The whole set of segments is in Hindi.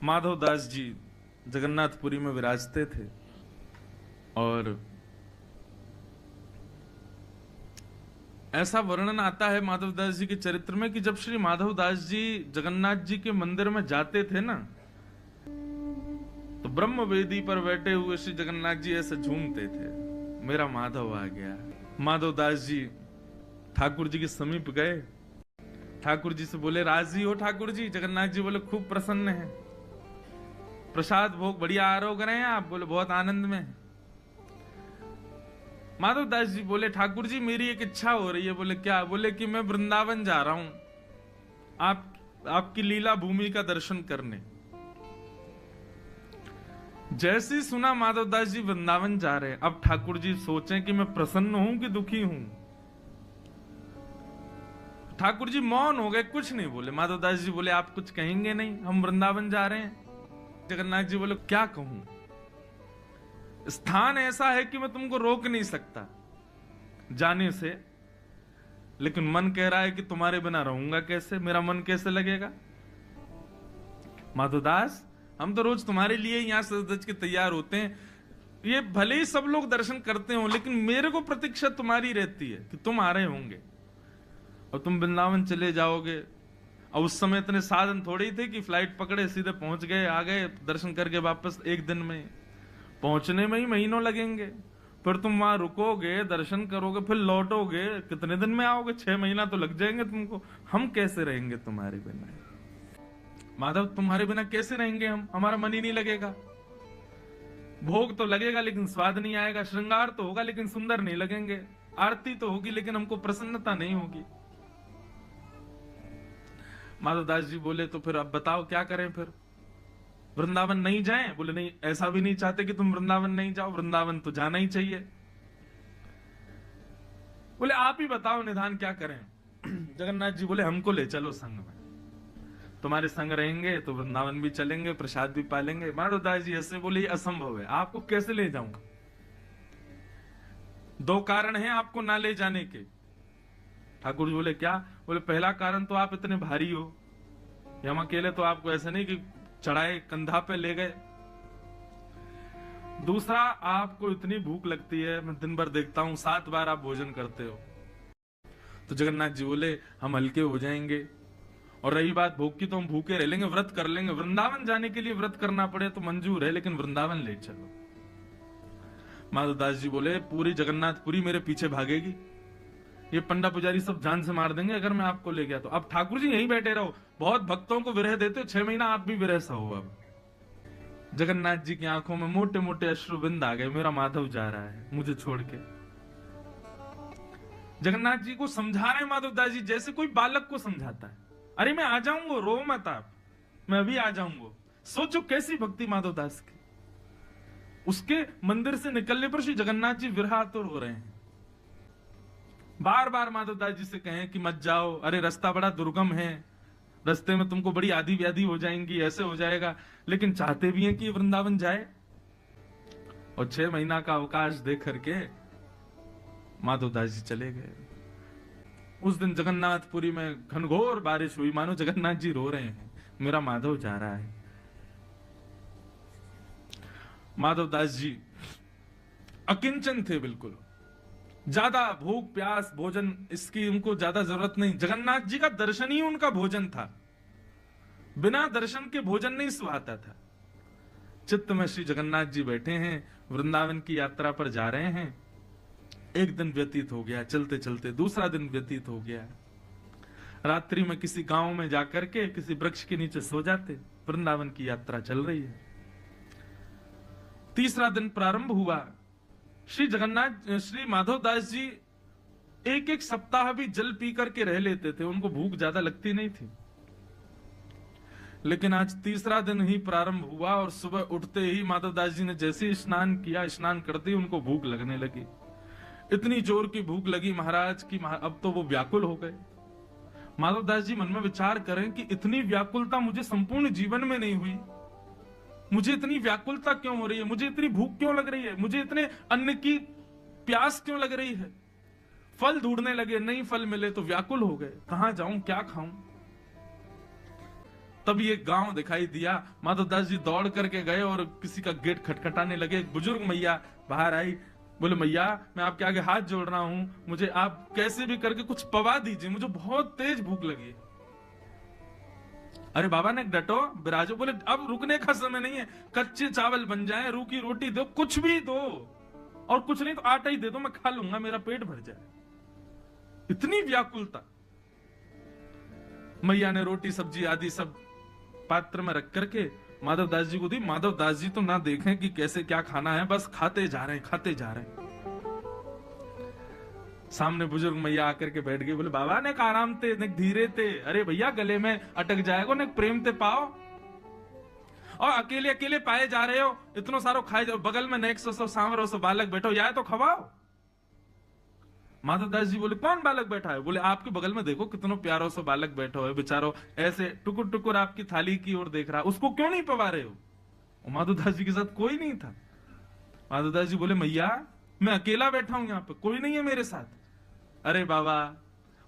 माधवदास जी जगन्नाथपुरी में विराजते थे और ऐसा वर्णन आता है माधवदास जी के चरित्र में कि जब श्री माधवदास जी जगन्नाथ जी के मंदिर में जाते थे ना, तो ब्रह्म वेदी पर बैठे हुए श्री जगन्नाथ जी ऐसे झूमते थे, मेरा माधव आ गया। माधवदास जी ठाकुर जी के समीप गए, ठाकुर जी से बोले, राजी हो ठाकुर जी? जगन्नाथ जी बोले, खूब प्रसन्न है। प्रसाद भोग बढ़िया आरोग रहे हैं आप? बोले, बहुत आनंद में। माधवदास जी बोले, ठाकुर जी मेरी एक इच्छा हो रही है। बोले, क्या? बोले कि मैं वृंदावन जा रहा हूं आपकी लीला भूमि का दर्शन करने। जैसे ही सुना माधवदास जी वृंदावन जा रहे हैं, अब ठाकुर जी सोचें कि मैं प्रसन्न हूं कि दुखी हूं। ठाकुर जी मौन हो गए, कुछ नहीं बोले। माधवदास जी बोले, आप कुछ कहेंगे नहीं? हम वृंदावन जा रहे हैं। जगन्नाथ जी बोले, क्या कहूं? स्थान ऐसा है कि मैं तुमको रोक नहीं सकता जाने से, लेकिन मन कह रहा है कि तुम्हारे बिना रहूंगा कैसे, मेरा मन कैसे लगेगा? माधवदास, हम तो रोज तुम्हारे लिए यहां सज के तैयार होते हैं। ये भले ही सब लोग दर्शन करते हो, लेकिन मेरे को प्रतीक्षा तुम्हारी रहती है कि तुम आ रहे होंगे और तुम वृंदावन चले जाओगे। और उस समय इतने साधन थोड़े ही थे कि फ्लाइट पकड़े सीधे पहुंच गए, आ गए, दर्शन करके वापस एक दिन में। पहुंचने में ही महीनों लगेंगे, फिर तुम वहां रुकोगे, दर्शन करोगे, फिर लौटोगे, कितने दिन में आओगे? 6 महीना तो लग जाएंगे तुमको। हम कैसे रहेंगे तुम्हारे बिना? माधव, तुम्हारे बिना कैसे रहेंगे हम? हमारा मन ही नहीं लगेगा। भोग तो लगेगा लेकिन स्वाद नहीं आएगा, श्रृंगार तो होगा लेकिन सुंदर नहीं लगेंगे, आरती तो होगी लेकिन हमको प्रसन्नता नहीं होगी। माधवदास जी बोले, तो फिर अब बताओ क्या करें? फिर वृंदावन नहीं जाएं? बोले, नहीं, ऐसा भी नहीं चाहते कि तुम वृंदावन नहीं जाओ, वृंदावन तो जाना ही चाहिए। बोले, आप ही बताओ निदान क्या करें? जगन्नाथ जी बोले, हमको ले चलो संग में, तुम्हारे संग रहेंगे तो वृंदावन भी चलेंगे, प्रसाद भी पालेंगे। माधवदास जी ऐसे बोले, असंभव है, आपको कैसे ले जाऊं? 2 कारण हैं आपको ना ले जाने के। ठाकुर जी बोले, क्या? बोले, पहला कारण तो आप इतने भारी हो, हम अकेले तो आपको ऐसे नहीं कि चढ़ाए कंधा पे ले गए। दूसरा, आपको इतनी भूख लगती है, मैं दिन भर देखता हूं 7 बार आप भोजन करते हो। तो जगन्नाथ जी बोले, हम हल्के हो जाएंगे, और रही बात भूख की तो हम भूखे रह लेंगे, व्रत कर लेंगे। वृंदावन जाने के लिए व्रत करना पड़े तो मंजूर है, लेकिन वृंदावन ले चलो। माधवदास जी बोले, पूरी जगन्नाथपुरी मेरे पीछे भागेगी, ये पंडा पुजारी सब जान से मार देंगे अगर मैं आपको ले गया तो। अब ठाकुर जी यहीं बैठे रहो, बहुत भक्तों को विरह देते हो, 6 महीना आप भी विरह सा हो। अब जगन्नाथ जी की आंखों में मोटे मोटे अश्रुबिंद आ गए, मेरा माधव जा रहा है मुझे छोड़ के। जगन्नाथ जी को समझा रहे माधवदास जी जैसे कोई बालक को समझाता है, अरे मैं आ जाऊंगा, रो मत आप, मैं अभी आ जाऊंगा। सोचो कैसी भक्ति माधवदास की। उसके मंदिर से निकलने पर श्री जगन्नाथ जी विरहातुर हो रहे हैं। बार बार माधवदास जी से कहें कि मत जाओ, अरे रास्ता बड़ा दुर्गम है, रास्ते में तुमको बड़ी आदि व्याधि हो जाएंगी, ऐसे हो जाएगा, लेकिन चाहते भी हैं कि वृंदावन जाए। और 6 महीना का अवकाश दे करके माधवदास जी चले गए। उस दिन जगन्नाथपुरी में घनघोर बारिश हुई, मानो जगन्नाथ जी रो रहे हैं, मेरा माधव जा रहा है। माधवदास जी अकिंचन थे बिल्कुल, ज्यादा भूख प्यास भोजन इसकी उनको ज्यादा जरूरत नहीं। जगन्नाथ जी का दर्शन ही उनका भोजन था, बिना दर्शन के भोजन नहीं सुहाता था। चित्त में श्री जगन्नाथ जी बैठे हैं, वृंदावन की यात्रा पर जा रहे हैं। एक दिन व्यतीत हो गया, चलते चलते दूसरा दिन व्यतीत हो गया। रात्रि में किसी गांव में जाकर के किसी वृक्ष के नीचे सो जाते, वृंदावन की यात्रा चल रही है। तीसरा दिन प्रारंभ हुआ। श्री माधवदास जी 1-1 सप्ताह भी जल पी करके रह लेते थे, उनको भूख ज्यादा लगती नहीं थी। लेकिन आज तीसरा दिन ही प्रारंभ हुआ और सुबह उठते ही माधवदास जी ने जैसे ही स्नान किया, स्नान करते ही उनको भूख लगने लगी। इतनी जोर की भूख लगी महाराज की अब तो वो व्याकुल हो गए। माधवदास जी मन में विचार करें कि इतनी व्याकुलता मुझे संपूर्ण जीवन में नहीं हुई, मुझे इतनी व्याकुलता क्यों हो रही है, मुझे इतनी भूख क्यों लग रही है, मुझे इतने अन्न की प्यास क्यों लग रही है। फल ढूंढने लगे, नहीं फल मिले तो व्याकुल हो गए, कहां जाऊं, क्या खाऊं। तब ये गांव दिखाई दिया। माधवदास जी दौड़ करके गए और किसी का गेट खटखटाने लगे। एक बुजुर्ग मैया बाहर आई, बोले मैया मैं आपके आगे हाथ जोड़ रहा हूं, मुझे आप कैसे भी करके कुछ पवा दीजिए, मुझे बहुत तेज भूख लगी। अरे बाबा ने डटो बिराजो, बोले अब रुकने का समय नहीं है, कच्चे चावल बन जाए, रूखी रोटी दो, कुछ भी दो, और कुछ नहीं तो आटा ही दे दो, मैं खा लूंगा, मेरा पेट भर जाए। इतनी व्याकुलता। मैया ने रोटी सब्जी आदि सब पात्र में रख करके माधवदास जी को दी। माधवदास जी तो ना देखें कि कैसे क्या खाना है, बस खाते जा रहे हैं, खाते जा रहे हैं। सामने बुजुर्ग मैया आकर के बैठ गई, बोले बाबा ने आराम थे, ने धीरे थे, अरे भैया गले में अटक जाएगा, ने प्रेम ते पाओ, और अकेले अकेले पाए जा रहे हो, इतना सारो खाए जाओ, बगल में नेक सो सांवरो सो बालक बैठो, या तो खवाओ। माधवदास जी बोले कौन बालक बैठा है? बोले आपके बगल में देखो कितनो प्यारो सो बालक बैठो है, बेचारो ऐसे टुकुर टुकुर आपकी थाली की ओर देख रहा, उसको क्यों नहीं पवा रहे हो? माधवदास जी के साथ कोई नहीं था। माधवदास जी बोले मैया मैं अकेला बैठा हूं यहाँ पे, कोई नहीं है मेरे साथ। अरे बाबा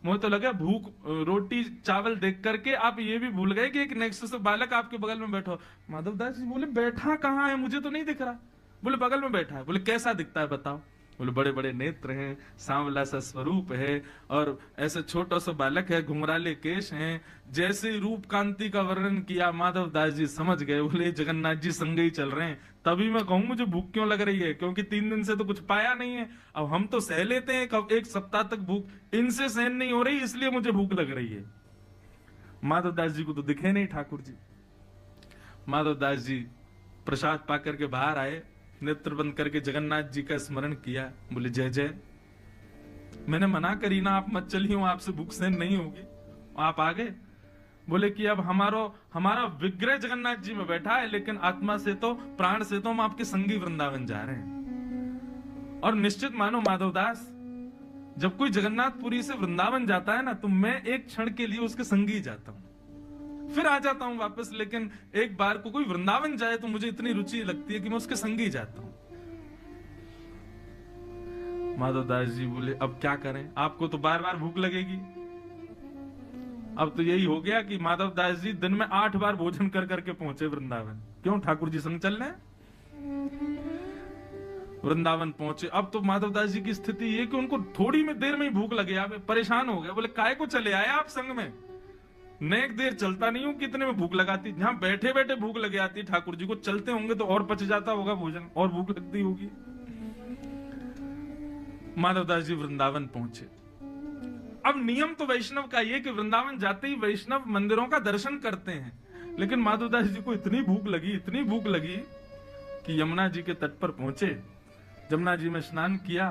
मुझे तो लगा भूख रोटी चावल देख करके आप ये भी भूल गए कि एक नेक्स्ट से बालक आपके बगल में बैठो। माधवदास जी बोले बैठा कहाँ है, मुझे तो नहीं दिख रहा। बोले बगल में बैठा है। बोले कैसा दिखता है बताओ? बोले बड़े बड़े नेत्र हैं, सांवला सा स्वरूप है, और ऐसे छोटा सा बालक है, घुंघराले केश हैं। जैसे रूप कांति का वर्णन किया माधवदास जी समझ गए। बोले जगन्नाथ जी संग ही चल रहे हैं। तभी मैं कहूं मुझे भूख क्यों लग रही है, क्योंकि 3 दिन से तो कुछ पाया नहीं है, अब हम तो सह लेते हैं कब 1 सप्ताह तक भूख, इनसे सहन नहीं हो रही, इसलिए मुझे भूख लग रही है। माधवदास जी को तो दिखे नहीं ठाकुर जी। माधवदास जी प्रसाद पा करके बाहर आए, नेत्र बंद करके जगन्नाथ जी का स्मरण किया। बोले जय जय, मैंने मना करी ना, आप मत चलिए, आपसे भूख सहन नहीं होगी, आप आ गए। बोले कि अब हमारा विग्रह जगन्नाथ जी में बैठा है, लेकिन आत्मा से तो प्राण से तो हम आपके संगी वृंदावन जा रहे हैं। और निश्चित मानो माधवदास, जब कोई जगन्नाथपुरी से वृंदावन जाता है ना, तो मैं एक क्षण के लिए उसके संगी जाता हूं, फिर आ जाता हूं वापस। लेकिन एक बार को कोई वृंदावन जाए तो मुझे इतनी रुचि लगती है कि मैं उसके संग ही जाता हूं। माधवदास जी बोले अब क्या करें, आपको तो बार बार भूख लगेगी। अब तो यही हो गया कि माधवदास जी दिन में 8 बार भोजन कर करके पहुंचे वृंदावन। क्यों? ठाकुर जी संग चलने। वृंदावन पहुंचे। अब तो माधवदास जी की स्थिति ये कि उनको थोड़ी में देर में ही भूख लगे, आप परेशान हो गए। बोले काय को चले आए आप संग में, नेक देर चलता नहीं हूं, कितने में भूख लगाती, जहां बैठे बैठे भूख लगे आती ठाकुर जी को, चलते होंगे तो और पच जाता होगा भोजन, और भूख लगती होगी। माधवदास जी वृंदावन पहुंचे। अब नियम तो वैष्णव का ये कि वृंदावन जाते ही वैष्णव मंदिरों का दर्शन करते हैं, लेकिन माधवदास जी को इतनी भूख लगी कि यमुना जी के तट पर पहुंचे। यमुना जी में स्नान किया,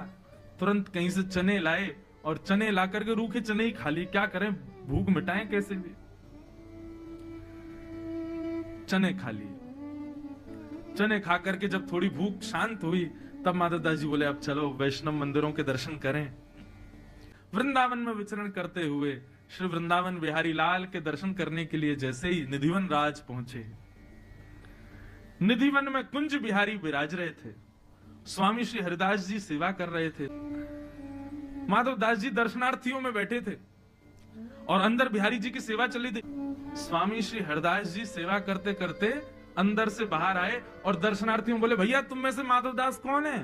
तुरंत कहीं से चने लाए, और चने ला करके रूखे चने ही खा लिए। क्या करें, भूख मिटाएं कैसे भी, चने खा लिए। चने खा करके जब थोड़ी भूख शांत हुई, तब माधवदास जी बोले अब चलो वैष्णव मंदिरों के दर्शन करें। वृंदावन में विचरण करते हुए श्री वृंदावन बिहारी लाल के दर्शन करने के लिए जैसे ही निधिवन राज पहुंचे, निधिवन में कुंज बिहारी विराज रहे थे। स्वामी श्री हरिदास जी सेवा कर रहे थे। माधवदास जी दर्शनार्थियों में बैठे थे और अंदर बिहारी जी की सेवा चली थी। स्वामी श्री हरिदास जी सेवा करते करते अंदर से बाहर आए और दर्शनार्थियों बोले भैया तुम में से माधवदास कौन है?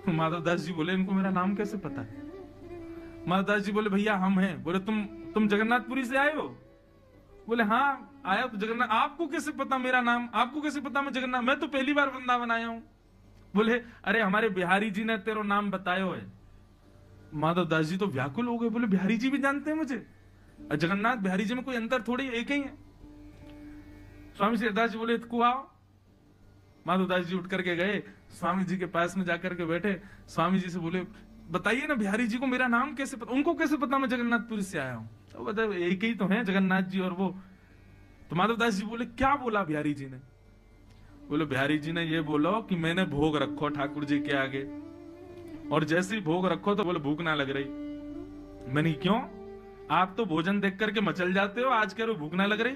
माधवदास जी बोले इनको मेरा नाम कैसे पता है? माधवदास जी बोले भैया हम हैं। बोले तुम जगन्नाथपुरी से आए हो? बोले हाँ आया तो जगन्नाथ। आपको कैसे पता मेरा नाम? आपको कैसे पता मैं जगन्नाथ? मैं तो पहली बार वृंदावन आया हूं। बोले अरे हमारे बिहारी जी ने तेरा नाम बताया है। माधवदास जी तो व्याकुल हो गए, बोले बिहारी जी भी जानते हैं मुझे? जगन्नाथ बिहारी जी में कोई अंतर थोड़ी, एक ही है। स्वामी श्री हरिदास जी बोले इतको आओ। माधवदास जी उठ करके गए, स्वामी जी के पास में जाकर के बैठे। स्वामी जी से बोले बताइए ना बिहारी जी को मेरा नाम कैसे पता, उनको कैसे पता मैं जगन्नाथपुरी से आया हूं? तो बता एक ही तो है जगन्नाथ जी और वो। तो माधवदास जी बोले क्या बोला बिहारी जी ने? बोले बिहारी जी ने ये बोलो कि मैंने भोग रखो ठाकुर जी के आगे, और जैसे ही भोग रखो तो बोले भूख ना लग रही। मैंने क्यों? आप तो भोजन देख करके मचल जाते हो, आज कह रहे भूख ना लग रही।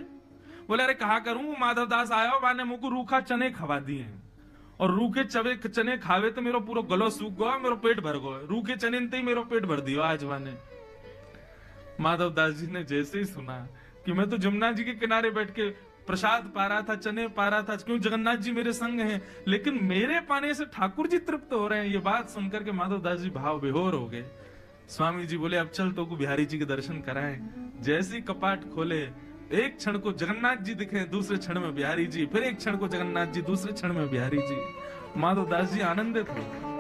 बोले अरे कहा करूं, माधवदास आया हो, मैंने मुझको रूखा चने खवा दिए हैं, और रूखे चने खावे तो मेरा पूरा गलो सूख गया, मेरा पेट भर गया। रूखे चने ही मेरा पेट भर दियो आज वाने। माधवदास जी ने जैसे ही सुना कि मैं तो जमुना जी के किनारे बैठ के प्रसाद पा रहा था, चने पा रहा था, क्यों जगन्नाथ जी मेरे संग हैं, लेकिन मेरे पाने से ठाकुर जी तृप्त हो रहे हैं। ये बात सुनकर के माधवदास जी भाव विभोर हो गए। स्वामी जी बोले अब चल तो को बिहारी जी के दर्शन कराएं। जैसे ही कपाट खोले, एक क्षण को जगन्नाथ जी दिखे, दूसरे क्षण में बिहारी जी, फिर एक क्षण को जगन्नाथ जी, दूसरे क्षण में बिहारी जी। माधवदास जी आनंदित हो।